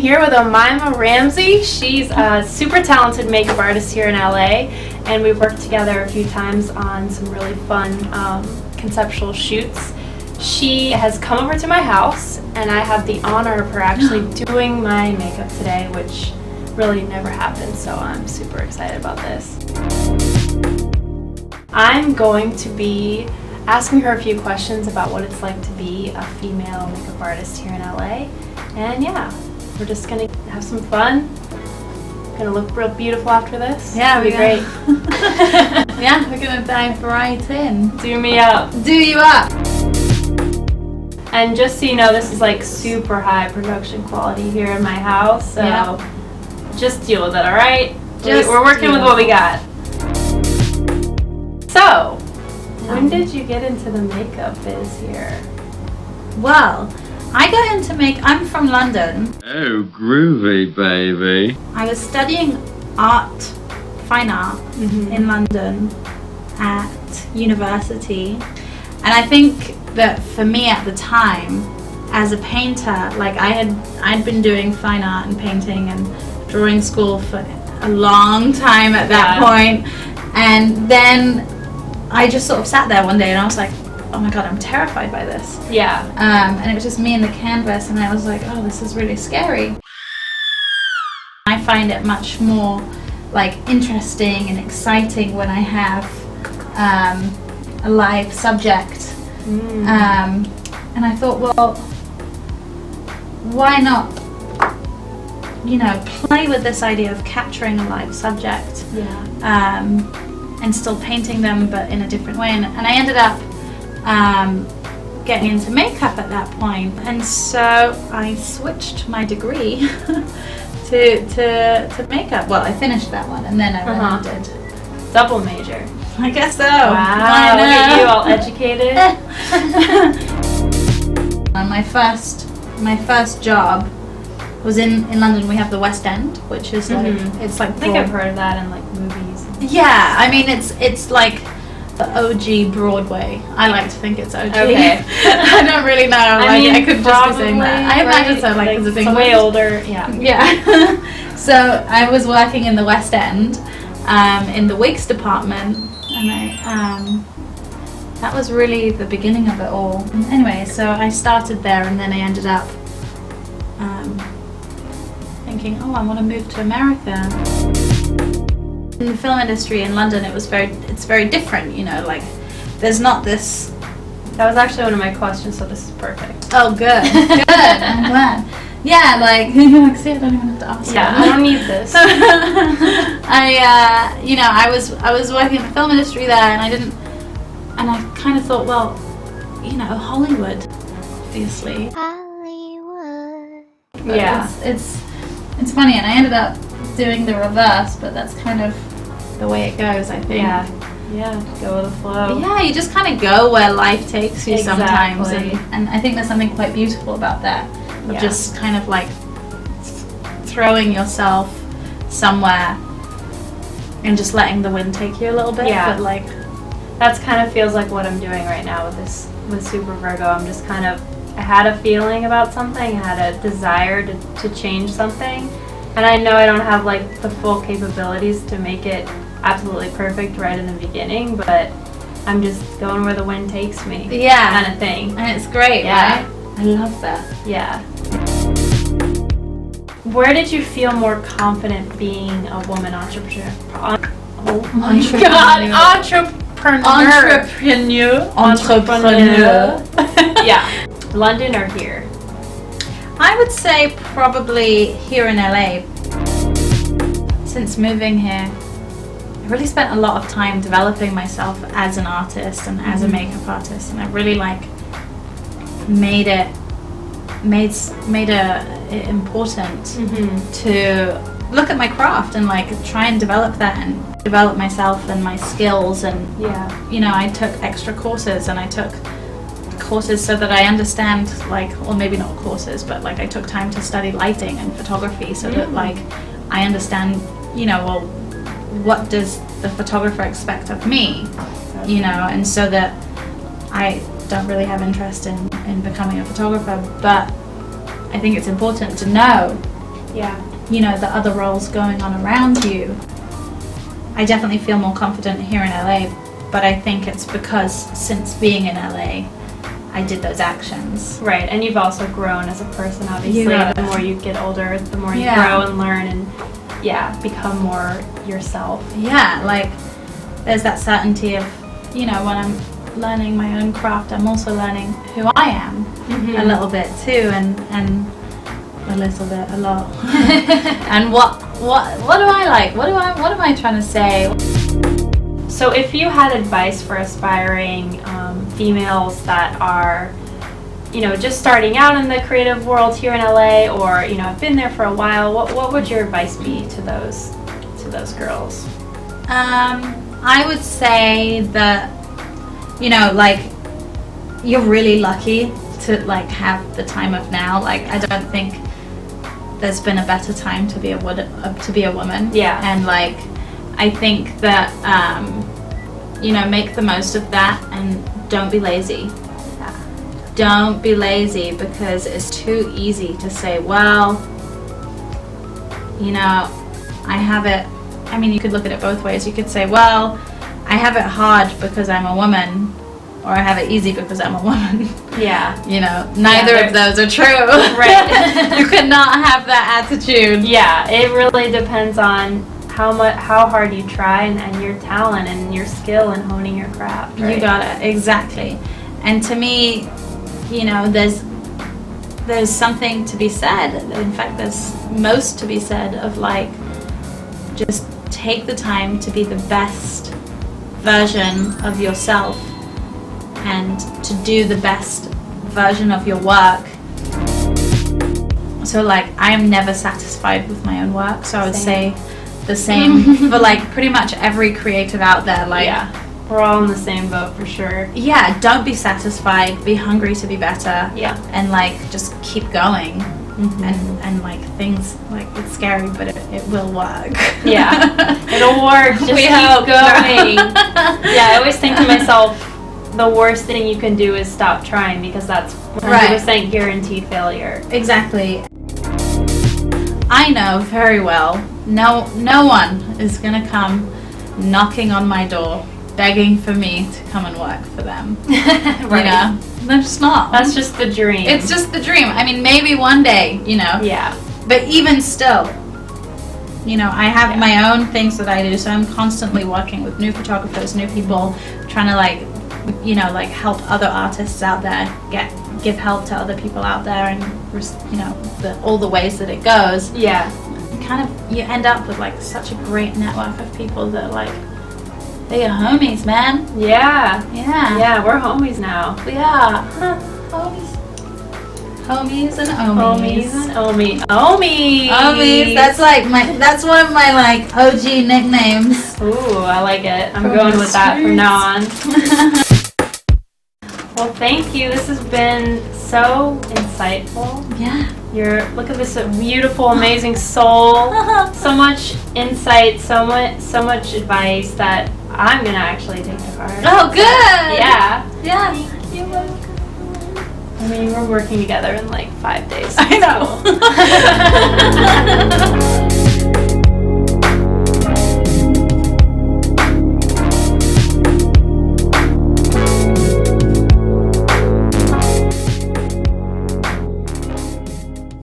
here with Omayma Ramzy. She's a super talented makeup artist here in LA, and we've worked together a few times on some really fun conceptual shoots. She has come over to my house, and I have the honor of her actually doing my makeup today, which really never happened, so I'm super excited about this. I'm going to be asking her a few questions about what it's like to be a female makeup artist here in LA. And yeah, we're just gonna have some fun. Gonna look real beautiful after this. Yeah, it'll be great. Yeah, we're gonna dive right in. Do me up. Do you up. And just so you know, this is like super high production quality here in my house, so just deal with it, alright? We're working with what we got. So, when did you get into the makeup biz here? Well, I got into I'm from London. Oh, groovy, baby. I was studying fine art in London at university. And I think that for me at the time, as a painter, like I'd been doing fine art and painting and drawing school for a long time at that point. And then I just sort of sat there one day and I was like, oh my god, I'm terrified by this. Yeah. And it was just me and the canvas, and I was like, oh, this is really scary. I find it much more like interesting and exciting when I have a live subject. And I thought, well, why not, play with this idea of capturing a live subject. And still painting them, but in a different way. And I ended up getting into makeup at that point, and so I switched my degree to makeup. Well, I finished that one, and then I went and did double major. I guess so. Wow, look at you, all educated. And my first job was in London. We have the West End, which is like it's like I think I've heard of that in like movies. Yeah, I mean it's like the OG Broadway. I like to think it's OG. Okay. I don't really know. I could just be saying that. I imagine so, like because it's way older. Yeah. Yeah. So I was working in the West End, in the wigs department, and that was really the beginning of it all. Anyway, so I started there, and then I ended up thinking, oh, I want to move to America. In the film industry in London, it's very different, like there's not this. That was actually one of my questions, so this is perfect. Oh, good, good. I'm glad. Yeah, like see, I don't even have to ask. Yeah, I don't need this. I was working in the film industry there, and I kind of thought, well, Hollywood, obviously. Hollywood. But yeah, it's funny, and I ended up doing the reverse, but that's kind of the way it goes, I think. Yeah, go with the flow. Yeah, you just kind of go where life takes you sometimes, Exactly. and I think there's something quite beautiful about that, of Yeah. just kind of like throwing yourself somewhere and just letting the wind take you a little bit. Yeah. But like That's kind of feels like what I'm doing right now with Supervirgo. I'm just kind of, I had a feeling about something, I had a desire to change something, and I know I don't have like the full capabilities to make it absolutely perfect right in the beginning, but I'm just going where the wind takes me. Yeah. Kind of thing. And it's great, Yeah. right? I love that. Yeah. Where did you feel more confident being a woman entrepreneur? Oh my God, entrepreneur. Yeah. London or here? I would say probably here in LA. Since moving here, I really spent a lot of time developing myself as an artist and as a makeup artist, and I really made it important to look at my craft and like try and develop that and develop myself and my skills. And I took extra courses, and I took courses so that I understand, or maybe not courses, but like I took time to study lighting and photography so that like I understand, well, what does the photographer expect of me, and so that I don't really have interest in becoming a photographer, but I think it's important to know Yeah. you know, the other roles going on around you, I definitely feel more confident here in LA, but I think it's because since being in LA, I did those actions. Right, and you've also grown as a person, obviously. Yeah. The more you get older, the more you Yeah. grow and learn and, become more yourself. Yeah, like, there's that certainty of, you know, when I'm learning my own craft, I'm also learning who I am a little bit too, and a little bit, a lot. And what do I like? What am I trying to say? So if you had advice for aspiring females that are, you know, just starting out in the creative world here in LA, or, you know, have been there for a while, what would your advice be to those girls? I would say that, you know, like, you're really lucky to, like, have the time of now. Like, I don't think there's been a better time to be a woman. Yeah. And, like, I think that, you know, make the most of that and don't be lazy. Don't be lazy, because it's too easy to say, well, you know, I have it. I mean, you could look at it both ways. You could say, well, I have it hard because I'm a woman, or I have it easy because I'm a woman. Yeah. You know, neither of those are true. Right. You could not have that attitude. Yeah, it really depends on how hard you try and your talent and your skill in honing your craft. Right? You got it, exactly. And to me, you know, there's something to be said. In fact, there's most to be said of, like, just take the time to be the best version of yourself and to do the best version of your work. So, like, I am never satisfied with my own work, so I would say the same for, like, pretty much every creative out there. Like, yeah, we're all in the same boat for sure. Yeah, don't be satisfied, be hungry to be better. Yeah. And, like, just keep going. And like, things, like, it's scary, but it will work. Yeah, it'll work. Just We keep hope. going. Yeah, I always think to myself, the worst thing you can do is stop trying, because that's 100% guaranteed failure. Exactly. I know very well, no one is gonna come knocking on my door begging for me to come and work for them. Right. You know, they're just not. That's just the dream. It's just the dream. I mean, maybe one day, you know. Yeah. But even still, you know, I have my own things that I do, so I'm constantly working with new photographers, new people, trying to, like, you know, like, help other artists out there, give help to other people out there, and, you know, all the ways that it goes. Yeah. Kind of, you end up with, like, such a great network of people that, like, they're your homies, man. Yeah. Yeah. Yeah, we're homies now. We are. Homies. Homies and omies. Homies and omies. Omies. That's one of my, like, OG nicknames. Ooh, I like it. I'm From going the with that from streets. now on. Well, thank you. This has been so insightful. Yeah. Look at this beautiful, amazing soul. So much insight, so much advice that I'm gonna actually take to heart. Oh, good. Yeah. Yeah. You're welcome. I mean, we're working together in like 5 days. I know.